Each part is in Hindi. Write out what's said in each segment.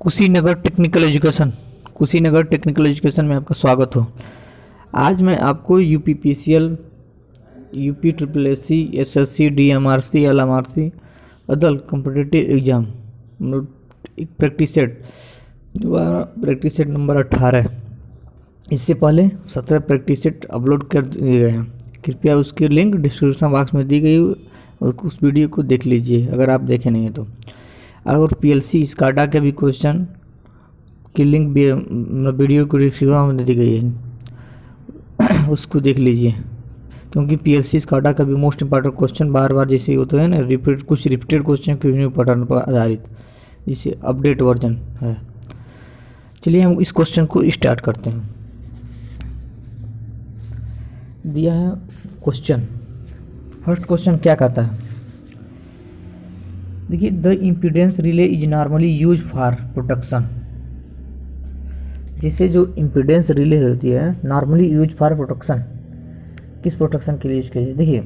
कुशीनगर टेक्निकल एजुकेशन में आपका स्वागत हो। आज मैं आपको UPPCL, UP triple SC, SSC, DMRC, LMRC other competitive exam एक प्रैक्टिस सेट दोबारा प्रैक्टिस सेट नंबर 18 इससे पहले 17 प्रैक्टिस सेट अपलोड कर दिए गए हैं। कृपया उसकी लिंक डिस्क्रिप्शन बॉक्स में दी गई और उस वीडियो को देख लीजिए अगर आप देखे नहीं हैं तो। और पीएलसी स्काडा के भी क्वेश्चन की लिंक भी वीडियो को डिस्क्रिप्शन में दी गई है, उसको देख लीजिए क्योंकि पीएलसी स्काडा का भी मोस्ट इंपॉर्टेंट क्वेश्चन बार बार जैसे होते हैं ना कुछ रिपीटेड क्वेश्चन क्वेश्चन पैटर्न पर आधारित जिसे अपडेट वर्जन है। चलिए हम इस क्वेश्चन को स्टार्ट करते हैं। दिया है क्वेश्चन, फर्स्ट क्वेश्चन क्या कहता है, देखिए the impedance relay is normally use for protection. जैसे जो इम्पीडेंस रिले होती है नॉर्मली यूज फॉर प्रोटेक्शन, किस प्रोटेक्शन के लिए यूज किया जाए। देखिए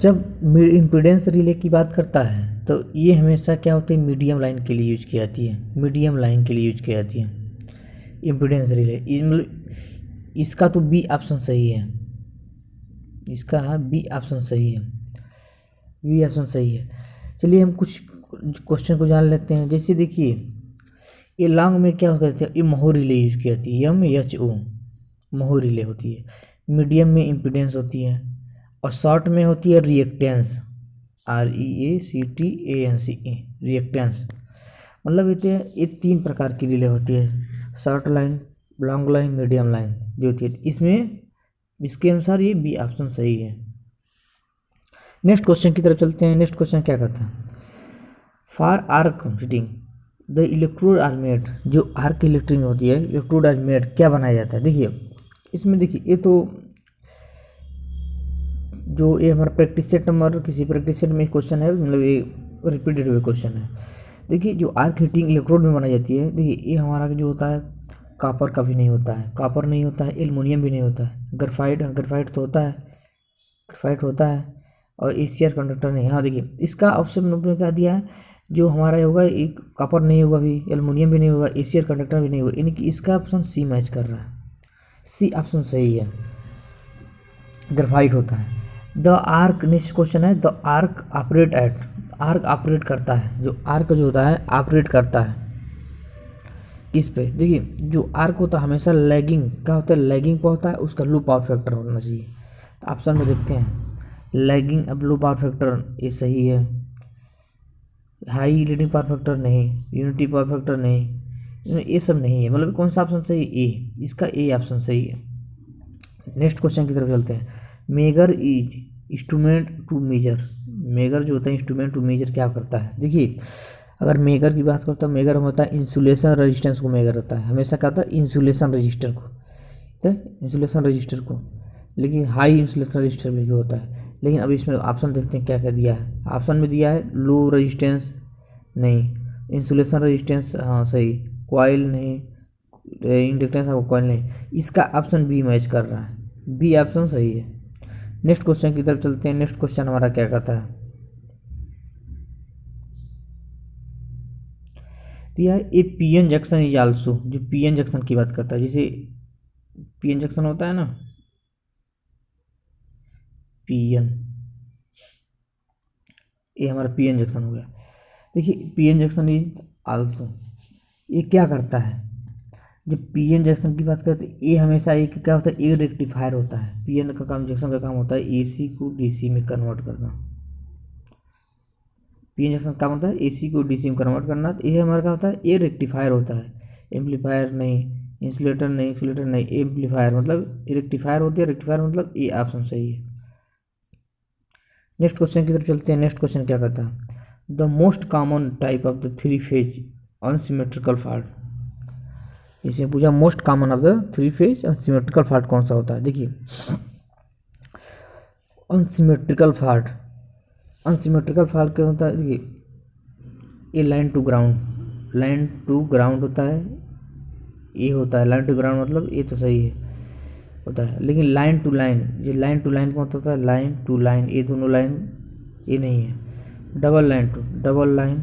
जब इम्पीडेंस रिले की बात करता है तो ये हमेशा क्या होती है, मीडियम लाइन के लिए यूज की जाती है, मीडियम लाइन के लिए यूज की जाती है इम्पीडेंस रिले। मतलब इसका तो बी ऑप्शन सही है, इसका बी ऑप्शन सही है, बी ऑप्शन सही है। चलिए हम कुछ क्वेश्चन को जान लेते हैं। जैसे देखिए ये लॉन्ग में क्या करते हैं, ये महो रिले यूज की जाती है, MHO महो रिले होती है। मीडियम में इम्पीडेंस होती है और शॉर्ट में होती है रिएक्टेंस, REACTANCE रिएक्टेंस। मतलब ये तीन प्रकार की रिले होती है, short line, long line, medium line जो होती है। इसमें इसके अनुसार ये बी ऑप्शन सही है। नेक्स्ट क्वेश्चन की तरफ चलते हैं। नेक्स्ट क्वेश्चन क्या कहता है, for arc heating the electrode are made. जो आर्क इलेक्ट्रिक होती है, इलेक्ट्रोड आर मेड क्या बनाया जाता है। देखिए इसमें देखिए ये तो जो ये हमारा प्रैक्टिस सेट नंबर किसी प्रैक्टिस सेट में क्वेश्चन है, मतलब ये रिपीटेड हुए क्वेश्चन है। देखिए जो आर्क हीटिंग इलेक्ट्रोड में बनाई जाती है, देखिए ये हमारा जो होता है कॉपर का भी नहीं होता है, कॉपर नहीं होता है, एल्युमिनियम भी नहीं होता है, ग्रेफाइट तो होता है, ग्रेफाइट होता है और एसीआर कंडक्टर नहीं। हाँ देखिए इसका ऑप्शन नंबर क्या दिया है, जो हमारा होगा एक कॉपर नहीं होगा, भी एल्युमिनियम भी नहीं होगा, एसीआर कंडक्टर भी नहीं होगा, यानी कि इसका ऑप्शन सी मैच कर रहा है, सी ऑप्शन सही है, ग्रेफाइट होता है। द आर्क, नेक्स्ट क्वेश्चन है, the arc operate at, arc operate करता है, जो आर्क जो होता है ऑपरेट करता है किस पे। देखिए जो आर्क होता है हमेशा लैगिंग का होता है, लैगिंग का होता है, उसका लो पावर फैक्टर होना चाहिए। तो ऑप्शन में देखते हैं लैगिंग, अब लो पावर फैक्टर ये सही है, हाई लीडिंग पावर फैक्टर नहीं, यूनिटी पावर फैक्टर नहीं, ये सब नहीं है। मतलब कौन सा ऑप्शन सही, ए, इसका ए ऑप्शन सही है। नेक्स्ट क्वेश्चन की तरफ चलते हैं। Megger is instrument to measure, megger जो होता है इंस्ट्रूमेंट टू मेजर क्या करता है। देखिए अगर मेगर की बात करता है, मेगर होता है इंसुलेशन रजिस्टेंस को मेगर होता है, हमेशा क्या होता है इंसुलेशन रजिस्टर को, तो इंसुलेशन रजिस्टर को, लेकिन हाई इंसुलेशन रजिस्टर भी होता है। लेकिन अब इसमें ऑप्शन देखते हैं क्या क्या दिया है। ऑप्शन में दिया है लो रेजिस्टेंस नहीं, इंसुलेशन रेजिस्टेंस हाँ सही, कॉइल नहीं, इंडक्टेंस और कॉइल नहीं, इसका ऑप्शन बी मैच कर रहा है, बी ऑप्शन सही है। नेक्स्ट क्वेश्चन की तरफ चलते हैं। नेक्स्ट क्वेश्चन हमारा क्या कहता है, दिया है ए पीएन जंक्शन इज आल्सो, जो पीएन जंक्शन की बात करता है, जैसे पीएन जंक्शन होता है ना, पीएन, ये हमारा पीएन जंक्शन हो गया। देखिए पीएन जंक्शन इज आल्सो, ये क्या करता है, जब पीएन जंक्शन की बात करते हैं ये हमेशा एक क्या होता है, ए रेक्टिफायर होता है। पीएन का काम, जंक्शन का काम होता है एसी को डीसी में कन्वर्ट करना। पीएन जंक्शन काम होता है एसी को डीसी में कन्वर्ट करना। तो ये हमारा क्या होता है, ए रेक्टिफायर होता है, एम्पलीफायर नहीं, इंसुलेटर नहीं, इंसुलेटर नहीं, एम्पलीफायर मतलब रेक्टिफायर होती है, रेक्टिफायर मतलब ये ऑप्शन सही है। नेक्स्ट क्वेश्चन की तरफ चलते हैं। नेक्स्ट क्वेश्चन क्या कहता है, the most common type of the three phase unsymmetrical fault. इसमें पूछा most common of the three phase unsymmetrical fault कौन सा होता है। देखिए अनसिमेट्रिकल फॉल्ट, अनसिमेट्रिकल फॉल्ट क्या होता है, देखिए ये लाइन टू ग्राउंड होता है, ये होता है लाइन टू ग्राउंड, मतलब ये तो सही है होता है। लेकिन लाइन टू लाइन, जो लाइन टू लाइन कौन होता है, लाइन टू लाइन, ये दोनों लाइन ये नहीं है। Double line to double line,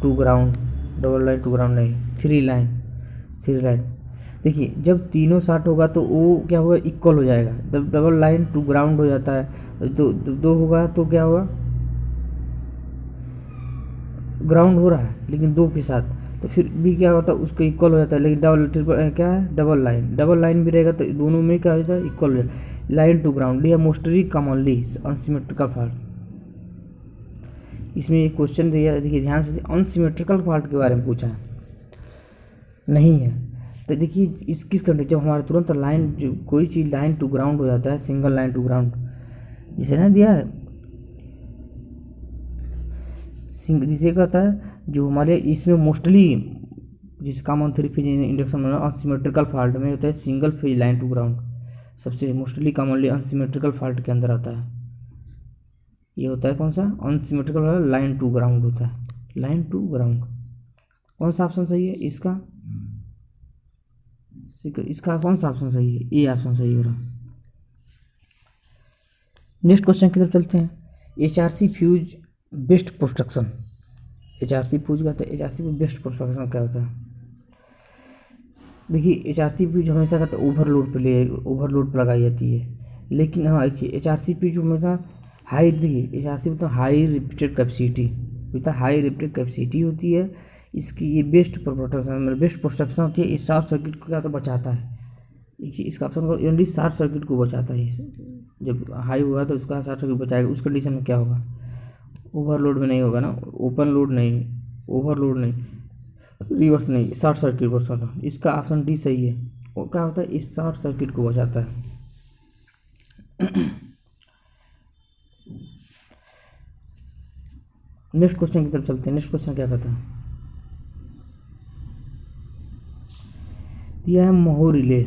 to ground, double line to ground नहीं, थ्री लाइन, थ्री लाइन। देखिए जब तीनों शार्ट होगा तो वो क्या होगा, इक्वल हो जाएगा। जब डबल लाइन टू ग्राउंड हो जाता है, दो होगा तो क्या होगा, ग्राउंड हो रहा है लेकिन दो के साथ, तो फिर भी क्या होता है, उसको इक्वल हो जाता है। लेकिन डबल ट्रिपल क्या है, डबल लाइन, डबल लाइन भी रहेगा तो दोनों में क्या हो जाता है, इक्वल हो जाता है। लाइन टू ग्राउंड या मोस्टली कॉमनली अनसिमेट्रिकल फॉल्ट। इसमें एक क्वेश्चन दिया, देखिए ध्यान से, अनसिमेट्रिकल फॉल्ट के बारे में पूछा है, नहीं है। तो देखिए इस किस कंडीशन, जब हमारा तुरंत लाइन, जो कोई चीज़ लाइन टू ग्राउंड हो जाता है, सिंगल लाइन टू ग्राउंड, इसे ना दिया है, जिसे कहता है जो हमारे इसमें मोस्टली, जिस कॉमन थ्री फेज इंडक्शन में अनसिमेट्रिकल फॉल्ट में होता है single phase line to ground, सबसे मोस्टली कॉमनली अनसिमेट्रिकल फॉल्ट के अंदर आता है। ये होता है कौन सा, अनसिमेट्रिकल लाइन टू ग्राउंड होता है, लाइन टू ग्राउंड। कौन सा ऑप्शन सही है इसका, इसका कौन सा ऑप्शन सही है, ए ऑप्शन सही हो रहा। नेक्स्ट क्वेश्चन की तरफ चलते हैं। HRC fuse best protection, HRC fuse का, HRC बेस्ट प्रोटेक्शन क्या होता है। देखिए HRC फ्यूज हमेशा कहता है ओवरलोड पे लगाई जाती है, लेकिन हाँ HRC फ्यूज हमेशा हाई, देखिए HRC मतलब high repeated capacity, high repeated capacity होती है इसकी। ये बेस्ट प्रोटेक्शन, मतलब बेस्ट प्रोटेक्शन होती है। इस शॉर्ट सर्किट को क्या तो बचाता है, इसका ऑप्शन को ओनली शॉर्ट सर्किट को बचाता है। जब हाई हुआ तो उसका शॉर्ट सर्किट बचाएगा। उस कंडीशन में क्या होगा, ओवरलोड में नहीं होगा ना, ओपन लोड नहीं, ओवरलोड नहीं, रिवर्स नहीं, शॉर्ट सर्किट बचाता। इसका ऑप्शन डी सही है। वो क्या होता है, इस शॉर्ट सर्किट को बचाता है। नेक्स्ट क्वेश्चन की तरफ चलते हैं। नेक्स्ट क्वेश्चन क्या कहता है, दिया है मोहो रिले,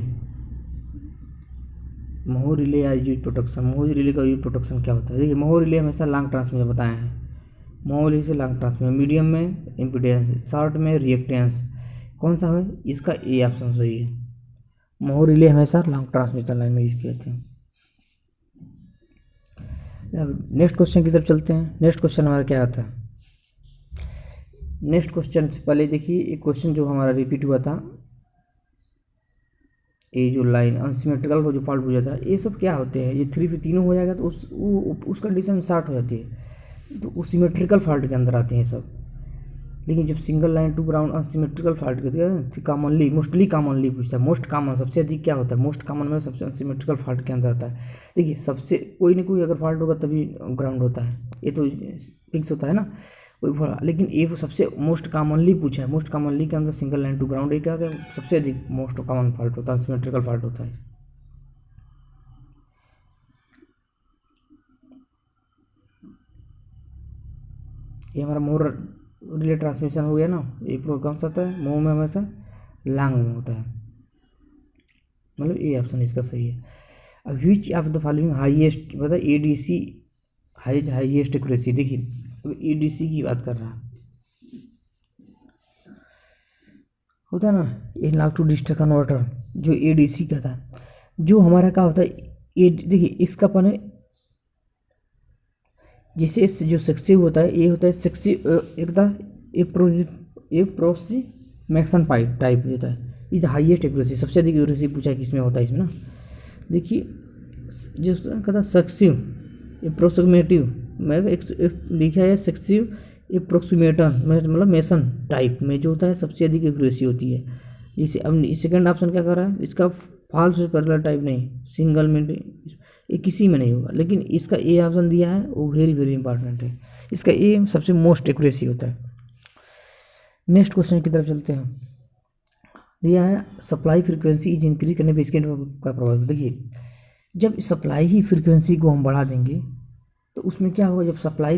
मोहो रिले या यूज प्रोटेक्शन। मोहो रिले का यूज प्रोटेक्शन क्या होता है। देखिए मोहो रिले हमेशा लॉन्ग ट्रांसमिशन बताए हैं, मोहो रिले से लॉन्ग ट्रांसमिशन, मीडियम में इम्पीडेंस, शॉर्ट में रिएक्टेंस। कौन सा है इसका, ए ऑप्शन सही है। मोहो रिले हमेशा लॉन्ग ट्रांसमिशन लाइन में यूज किए थे। नेक्स्ट क्वेश्चन की तरफ चलते हैं। नेक्स्ट क्वेश्चन हमारा क्या आता है। नेक्स्ट क्वेश्चन से पहले देखिए एक क्वेश्चन जो हमारा रिपीट हुआ था, ये जो लाइन अनसिमेट्रिकल को जो फॉल्ट हो जाता है, ये सब क्या होते हैं, ये थ्री पे तीनों हो जाएगा तो उस कंडीशन शॉर्ट हो जाती है, तो उस सिमेट्रिकल फॉल्ट के अंदर आते हैं सब। लेकिन जब single line to ground unsymmetrical fault करते हैं, कॉमनली मोस्टली कॉमनली पूछता है, मोस्ट कॉमन सबसे अधिक क्या होता है, मोस्ट कॉमन में सबसे अनसिमेट्रिकल फॉल्ट के अंदर आता है। देखिए सबसे कोई ना कोई अगर फॉल्ट होगा तभी ग्राउंड होता है, ये तो फिक्स होता है ना कोई, लेकिन ये सबसे मोस्ट कॉमनली पूछा है। मोस्ट कॉमनली के अंदर सिंगल लाइन टू ग्राउंड ये क्या होता है, सबसे अधिक मोस्ट कॉमन फॉल्ट होता है, सिमेट्रिकल फॉल्ट होता है। ये हमारा मोर रिले ट्रांसमिशन हो गया ना, ये कौन सा होता है, मोह में हमेशा लॉन्ग में होता है, मतलब ये ऑप्शन इसका सही है। अब which of the following highest, मतलब ADC हाईएस्ट एक्यूरेसी। देखिए अब ADC की बात कर रहा है, होता है ना एनालॉग टू डिजिटल कन्वर्टर, जो ADC का था, जो हमारा क्या होता है, ये देखिए इसका अपन है, जैसे जो सक्सिव होता है, ये होता है सक्सिव एक प्रोक्सीमेशन पाइप टाइप होता है। ये हाईएस्ट एक्यूरेसी, सबसे अधिक एक्यूरेसी पूछा है किसमें होता है इसमें ना। देखिए जो कहता सक्सिव अप्रोक्सीमेटिव, मैं लिखा है सक्सिव अप्रोक्सीमेटर, मतलब मेसन टाइप में जो होता है सबसे अधिक एक्यूरेसी होती है। जैसे अब सेकंड ऑप्शन क्या कर रहा है, इसका फॉल्स पैरेलल टाइप नहीं, सिंगल में, ये किसी में नहीं होगा, लेकिन इसका ए ऑप्शन दिया है वो वेरी वेरी इंपॉर्टेंट है, इसका ए सबसे मोस्ट एक्यूरेसी होता है। नेक्स्ट क्वेश्चन की तरफ चलते हैं। दिया है सप्लाई फ्रीक्वेंसी इज इंक्रीज करने पर इसके का प्रभाव। देखिए जब सप्लाई ही फ्रीक्वेंसी को हम बढ़ा देंगे तो उसमें क्या होगा, जब सप्लाई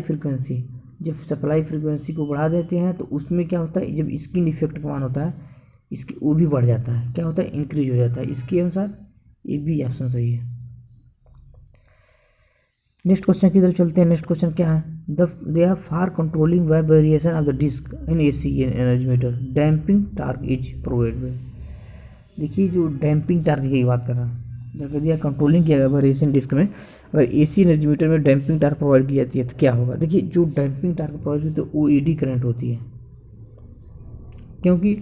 फ्रीक्वेंसी को बढ़ा देते हैं तो उसमें क्या होता है, जब स्किन इफेक्ट का मान होता है इसकी वो भी बढ़ जाता है, क्या होता है, इंक्रीज हो जाता है। इसके अनुसार ये भी ऑप्शन सही है। नेक्स्ट क्वेश्चन की तरफ चलते हैं। नेक्स्ट क्वेश्चन क्या है, they are for controlling web variation of the disc in AC energy meter damping torque is provided. देखिए जो डैम्पिंग टार्क की बात कर रहा है, जब दिया कंट्रोलिंग किया गया वेरिएशन डिस्क में, अगर AC एनर्जी मीटर में डैम्पिंग टार्क प्रोवाइड की जाती है तो क्या होगा। देखिए जो डैम्पिंग टार्क प्रोवाइड होती है तो OED करंट होती है, क्योंकि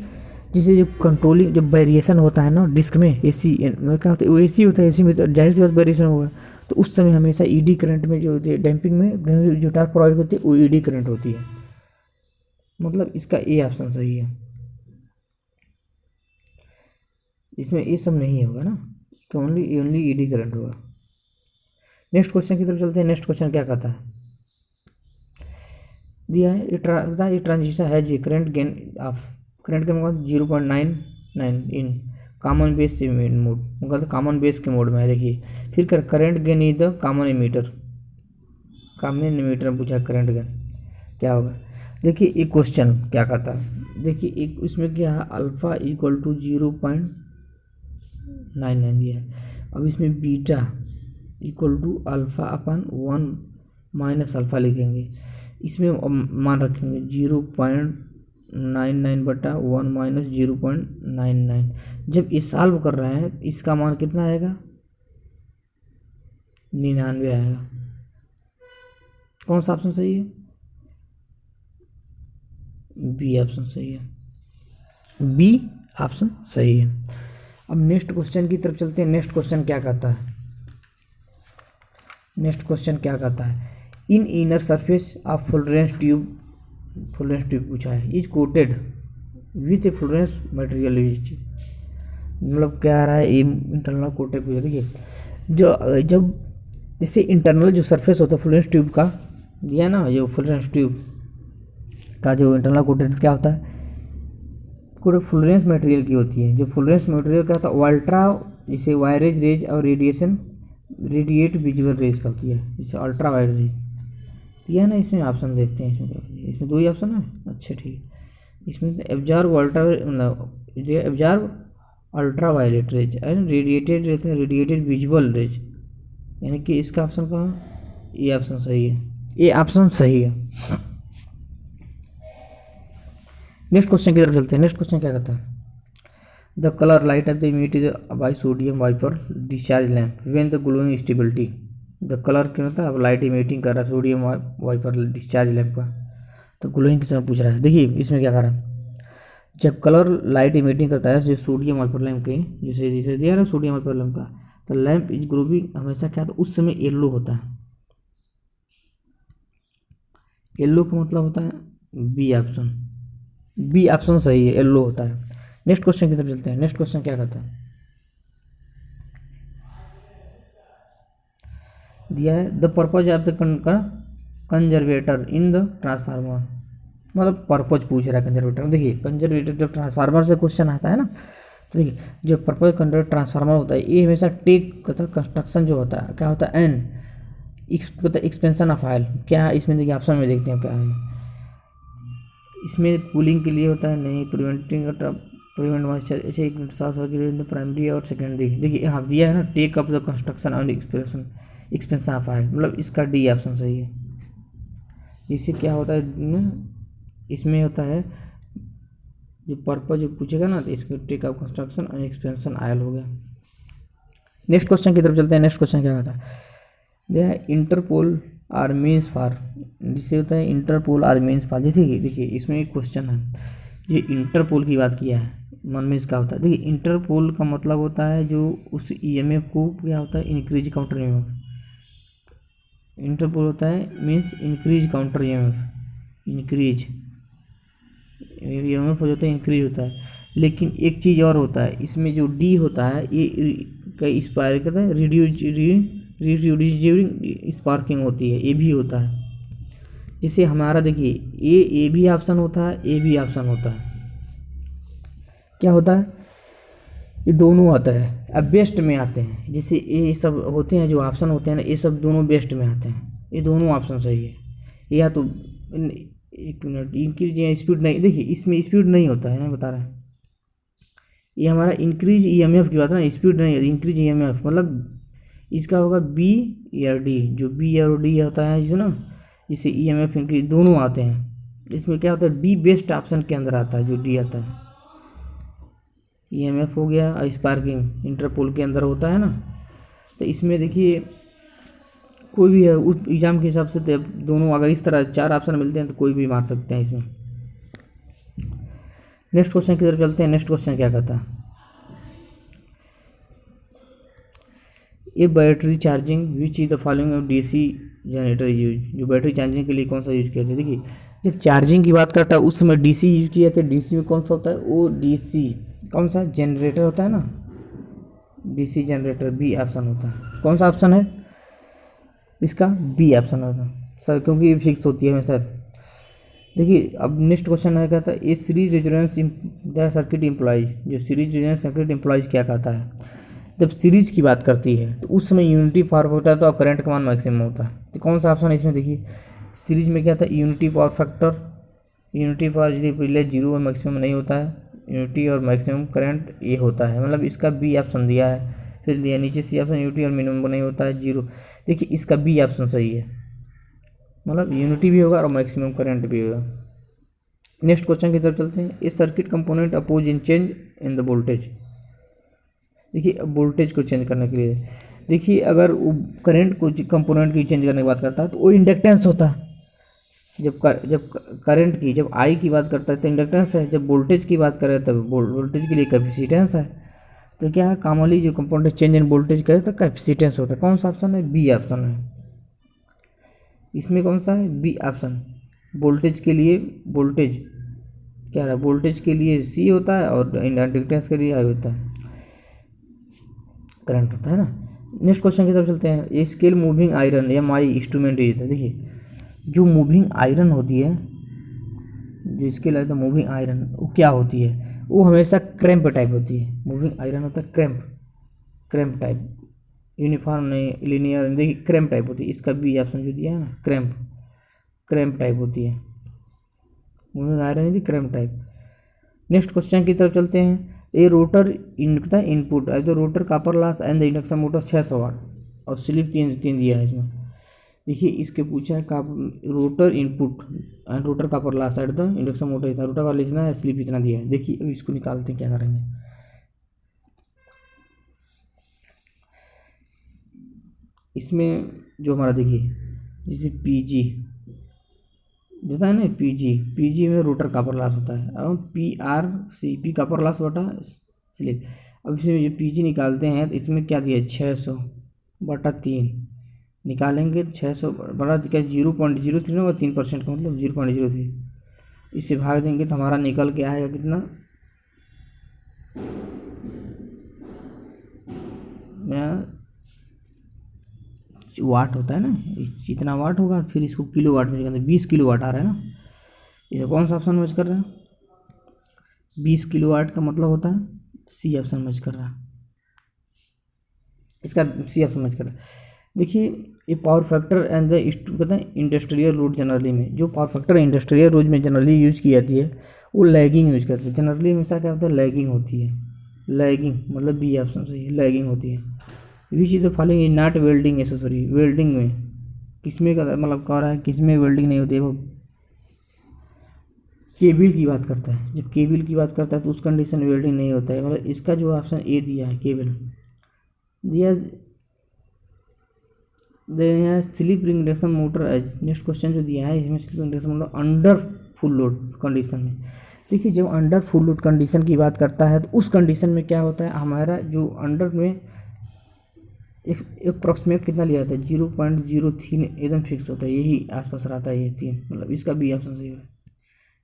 जिसे जो कंट्रोलिंग जो वेरिएशन होता है ना डिस्क में एसी मतलब क्या होता है, वो एसी होता है, एसी में तो जाहिर सी बात वेरिएशन होगा। तो उस समय हमेशा ईडी करंट में जो होती है डैम्पिंग में जो टॉर्क प्रोवाइड होती है वो ईडी करंट होती है। मतलब इसका ए ऑप्शन सही है, इसमें ये सब नहीं होगा ना, तो ओनली ईडी करंट होगा। नेक्स्ट क्वेश्चन की तरफ चलते हैं। नेक्स्ट क्वेश्चन क्या कहता है, दिया है ये ट्रांजिस्टर है जी करंट गेन ऑफ करंट के मतलब 0.99 इन कॉमन बेस मोड, मतलब कॉमन बेस के मोड में है। देखिए फिर current gain is the common ammeter में पूछा करंट गेन क्या होगा। देखिए ये क्वेश्चन क्या कहता है, देखिए एक इसमें क्या है अल्फ़ा इक्वल टू 0.99 दिया है। अब इसमें बीटा इक्वल टू अल्फ़ा अपन 1 माइनस अल्फ़ा लिखेंगे, इसमें मान रखेंगे 0.99 बटा 1 माइनस 0.99। जब ये सॉल्व कर रहे हैं इसका मान कितना आएगा, 99 आएगा। कौन सा ऑप्शन सही है, बी ऑप्शन सही है, बी ऑप्शन सही है। अब नेक्स्ट क्वेश्चन की तरफ चलते हैं। नेक्स्ट क्वेश्चन क्या कहता है, नेक्स्ट क्वेश्चन क्या कहता है, इन inner surface of Florence tube पूछा है is coated with A Florence material, मतलब क्या आ रहा है, ये इंटरनल कोटेड पूछा। देखिए जो जब जैसे इंटरनल जो सरफेस होता है फ्लोरेंस ट्यूब का दिया ना, जो फ्लोरेंस ट्यूब का जो इंटरनल कोटेड क्या होता है, कोटेड फ्लोरेंस मटेरियल की होती है। जो फ्लोरेंस मटेरियल क्या होता है अल्ट्रा जैसे वायरेज रेज और रेडिएट विजुअल रेज का होती है, जैसे अल्ट्रा वायरेज रेज दिया ना। इसमें ऑप्शन देखते हैं, इसमें दो ही ऑप्शन है। अच्छा ठीक, इसमें absorb ultraviolet rays and radiated रहते हैं रेडिएटेड विजुअल रेज, यानी कि इसका ऑप्शन कहाँ, ये ऑप्शन सही है, ये ऑप्शन सही है। नेक्स्ट क्वेश्चन की तरफ चलते हैं। नेक्स्ट क्वेश्चन क्या कहता है, the colour light of the emit is by sodium vapour discharge lamp when the glowing stability. The colour क्या होता है, अब लाइट इमिटिंग कर रहा है सोडियम वाइपर डिस्चार्ज लैम्प का, तो ग्लोइंग किस में पूछ रहा है। देखिए इसमें क्या कर रहा है, जब कलर लाइट इमिटिंग करता है जो सोडियम वाइपर लैम्प के जैसे दिया ना सोडियम वाइपर लैम्प का, तो लैम्प इज ग्लोइंग हमेशा क्या होता है उस समय येलो होता है। येलो का मतलब होता है बी ऑप्शन, बी ऑप्शन सही है, येलो होता है। नेक्स्ट क्वेश्चन की तरफ चलते हैं। नेक्स्ट क्वेश्चन क्या कहता है, दिया है the purpose of the conservator in the transformer, मतलब पर्पज पूछ रहा है कंजर्वेटर। देखिए कंजर्वेटर जब ट्रांसफार्मर से क्वेश्चन आता है ना, तो देखिए जो पर्पज कंजर्वेटर ट्रांसफार्मर होता है ये हमेशा टेक का कंस्ट्रक्शन जो होता है क्या होता है एन एक्सपेंशन ऑफ ऑयल, क्या है इसमें देखिए ऑप्शन में देखते हैं क्या है। इसमें कूलिंग के लिए होता है, नहीं प्रिवेंट मॉइस्चर, ऐसे एक मिनट साथ प्राइमरी और सेकेंडरी। देखिए यहाँ दिया है ना टेक अप द कंस्ट्रक्शन और एक्सपेंशन ऑफ ऑयल, मतलब इसका डी ऑप्शन सही है। इससे क्या होता है इसमें होता है जो पर्पज जो पूछेगा ना, तो इसमें टेक अप कंस्ट्रक्शन और एक्सपेंशन ऑयल हो गया। नेक्स्ट क्वेश्चन की तरफ चलते हैं। नेक्स्ट क्वेश्चन क्या कहता है, इंटरपोल आर मीन्स फॉर, जिसे होता है इंटरपोल आर मीन्स फॉर। जैसे कि देखिए इसमें एक क्वेश्चन है, ये इंटरपोल की बात किया है, मन में इसका होता है। देखिए इंटरपोल का मतलब होता है जो उस ईएमएफ को क्या होता है इंक्रीज काउंटर ईएमएफ, इंटरपोल होता है means increase counter EMF, increase EMF हो जाता है इंक्रीज होता है। लेकिन एक चीज़ और होता है इसमें जो डी होता है ये कई स्पायर कहता है रिड्यूसिंग स्पार्किंग होती है, ये भी होता है। जैसे हमारा देखिए ए भी ऑप्शन होता है, ए भी ऑप्शन होता है, क्या होता है ये दोनों आता है, अब बेस्ट में आते हैं। जैसे ये सब होते हैं जो ऑप्शन होते हैं ना, ये सब दोनों बेस्ट में आते हैं, ये दोनों ऑप्शन सही है। या तो एक मिनट इंक्रीज स्पीड नहीं, देखिए इसमें स्पीड नहीं होता है, मैं बता रहा हूँ ये हमारा इंक्रीज ईएमएफ की बात है ना, स्पीड नहीं है, इंक्रीज ईएमएफ मतलब इसका होगा बी या डी। जो बी या डी होता है जो ना, इसे ईएमएफ इंक्रीज दोनों आते हैं। इसमें क्या होता है डी बेस्ट ऑप्शन के अंदर आता है, जो डी आता है ईएमएफ हो गया और स्पार्किंग इंटरपोल के अंदर होता है ना। तो इसमें देखिए कोई भी है उस एग्ज़ाम के हिसाब से, तो दोनों अगर इस तरह चार ऑप्शन मिलते हैं तो कोई भी मार सकते हैं इसमें। नेक्स्ट क्वेश्चन की तरफ चलते हैं। नेक्स्ट क्वेश्चन क्या कहता है, ये battery charging which is the following of DC generator use, जो बैटरी चार्जिंग के लिए कौन सा यूज किया था। देखिए जब चार्जिंग की बात करता है उस समय डीसी यूज किया था। डीसी में कौन सा होता है, वो डीसी कौन सा जनरेटर होता है ना, डीसी जनरेटर, बी ऑप्शन होता है। कौन सा ऑप्शन है इसका, बी ऑप्शन होता है सर, क्योंकि ये फिक्स होती है हमेशा। देखिए अब नेक्स्ट क्वेश्चन है, कहता है a series resonance the circuit employs, जो सीरीज रेजोनेंस सर्किट इम्प्लॉइज क्या कहता है। जब सीरीज की बात करती है तो उस समय यूनिटी पावर होता है तो करंट का मान मैक्सिमम होता है। तो कौन सा ऑप्शन है इसमें, देखिए सीरीज में क्या था, unity power factor, unity power यदि पहले जीरो और मैक्सिमम नहीं होता है, यूनिटी और मैक्सिमम करंट ये होता है, मतलब इसका बी ऑप्शन दिया है। फिर दिया नीचे सी ऑप्शन, यूनिटी और मिनिमम नहीं होता है, जीरो। देखिए इसका बी ऑप्शन सही है, मतलब यूनिटी भी होगा और मैक्सिमम करंट भी होगा। नेक्स्ट क्वेश्चन की तरफ चलते हैं। A circuit component oppose in change in the voltage. देखिए अब वोल्टेज को चेंज करने के लिए, देखिए अगर वो करंट को कंपोनेंट की चेंज करने की बात करता है तो वो इंडक्टेंस होता है। जब करंट की, जब आई की बात करता है तो इंडक्टेंस है, जब वोल्टेज की बात करें तब वोल्टेज के लिए कैपेसिटेंस है। तो क्या है, कॉमनली जो कंपोनेंट चेंज इन वोल्टेज करे तो कैपेसिटेंस होता है। कौन सा ऑप्शन है, बी ऑप्शन है इसमें। कौन सा है, बी ऑप्शन। वोल्टेज के लिए वोल्टेज क्या है, वोल्टेज के लिए सी होता है और इंडक्टेंस के लिए आई होता है, करंट होता है ना। नेक्स्ट क्वेश्चन की तरफ चलते हैं। ये स्केल मूविंग आयरन एम आई इंस्ट्रूमेंट यूज है। देखिए जो मूविंग आयरन होती है, जो स्केल है तो मूविंग आयरन वो क्या होती है, वो हमेशा क्रैम्प टाइप होती है। मूविंग आयरन होता है क्रैम्प, क्रैम्प टाइप, यूनिफॉर्म नहीं, लीनियर। देखिए क्रैम्प टाइप होती है, इसका बी ऑप्शन जो दिया है ना, क्रैम्प, क्रैम्प टाइप होती है मूविंग आयरन थी, क्रैम्प टाइप। नेक्स्ट क्वेश्चन की तरफ चलते हैं। ए रोटर इनपुट अब तो rotor copper loss and the induction motor 600 वाट और स्लिप तीन तीन दिया है इसमें। देखिए इसके पूछा है rotor input and rotor copper loss at the induction motor इतना, रोटर का लिखना है, स्लिप इतना दिया है। देखिए अब इसको निकालते हैं, क्या करेंगे। इसमें जो हमारा देखिए जैसे पीजी जो होता है ना, पीजी में रोटर कापर लॉस होता है। अब पी कापर लॉस बटा स्लिप। अब इसमें जो पीजी निकालते हैं तो इसमें क्या दिया है, 600/3 निकालेंगे। 600 बड़ा दिखा 0.03 होगा, 3% का मतलब 0.03। इससे भाग देंगे तो हमारा निकल के आएगा कितना, वाट होता है ना, जितना वाट होगा फिर इसको किलो वाट में, 20 किलो वाट आ रहा है ना। इसे कौन सा ऑप्शन मैच कर रहा है, 20 किलो वाट का मतलब होता है सी ऑप्शन मैच कर रहा है, इसका सी ऑप्शन मैच कर रहा है। देखिए ये पावर फैक्टर एंड द कहते हैं इंडस्ट्रियल रोड, जनरली में जो पावर फैक्टर इंडस्ट्रियल रोड में जनरली यूज़ की जाती है वो लैगिंग यूज करते हैं। जनरली हमेशा क्या होता है, लैगिंग होती है, लैगिंग मतलब बी ऑप्शन सही है, लैगिंग होती है। Which is the following is not welding accessory, welding में किसमें का मतलब कह रहा है किसमें वेल्डिंग नहीं होती है, वो केबिल की बात करता है। जब केबिल की बात करता है तो उस कंडीशन में वेल्डिंग नहीं होता है, मतलब इसका जो ऑप्शन ए दिया है केबल दिया slip ring induction motor as. Next question जो दिया है इसमें slip induction motor under full load condition में। देखिए जब अंडर फुल लोड कंडीशन की बात करता है तो उस कंडीशन में क्या होता है, हमारा जो अंडर में एक अप्रॉक्सीमेट कितना लिया जाता है, 0.03 एकदम फिक्स होता है, यही आसपास रहता है ये 3, मतलब इसका बी ऑप्शन सही है।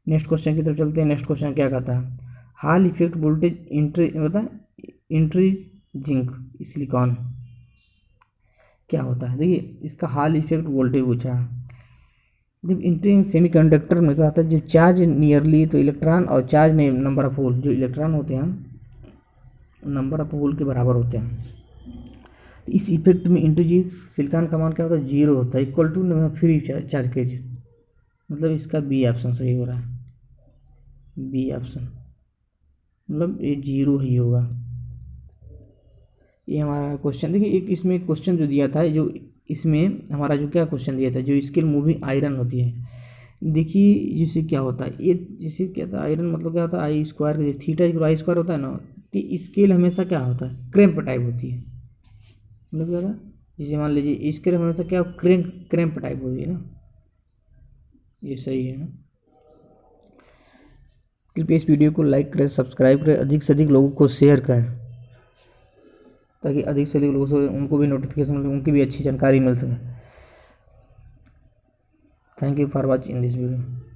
नेक्स्ट क्वेश्चन की तरफ चलते हैं। नेक्स्ट क्वेश्चन क्या कहता है, हॉल इफेक्ट वोल्टेज इंट्री होता है इंट्रीजिंग सिलिकॉन क्या होता है। देखिए इसका हॉल इफेक्ट वोल्टेज पूछा है। जब इंट्री सेमीकंडक्टर में क्या होता है, जो चार्ज नियरली तो इलेक्ट्रॉन और चार्ज नंबर ऑफ होल, जो इलेक्ट्रॉन होते हैं नंबर ऑफ होल के बराबर होते हैं। इस इफेक्ट में इंट्रीजिंग सिलिकॉन का मान क्या होता है, 0 होता है, इक्वल टू फ्री चार्ज, मतलब इसका बी ऑप्शन सही हो रहा है, बी ऑप्शन मतलब ये 0 ही होगा। ये हमारा क्वेश्चन देखिए, एक इसमें क्वेश्चन जो दिया था, जो इसमें हमारा जो क्या क्वेश्चन दिया था, जो स्केल मूविंग आयरन होती है। देखिए जिससे क्या होता है, ये जिससे क्या था आयरन मतलब क्या होता है, आई स्क्वायर थीटा आई स्क्वायर होता है ना, तो स्केल हमेशा क्या होता है, क्रैम्प टाइप होती है। मतलब क्या था, जैसे मान लीजिए स्केल हमेशा क्या क्रैम्प टाइप होती है ना, ये सही है ना। कृपया इस वीडियो को लाइक करें, सब्सक्राइब करें, अधिक से अधिक लोगों को शेयर करें, ताकि अधिक से अधिक लोगों से उनको भी नोटिफिकेशन मिले, उनकी भी अच्छी जानकारी मिल सके। Thank you for watching this video.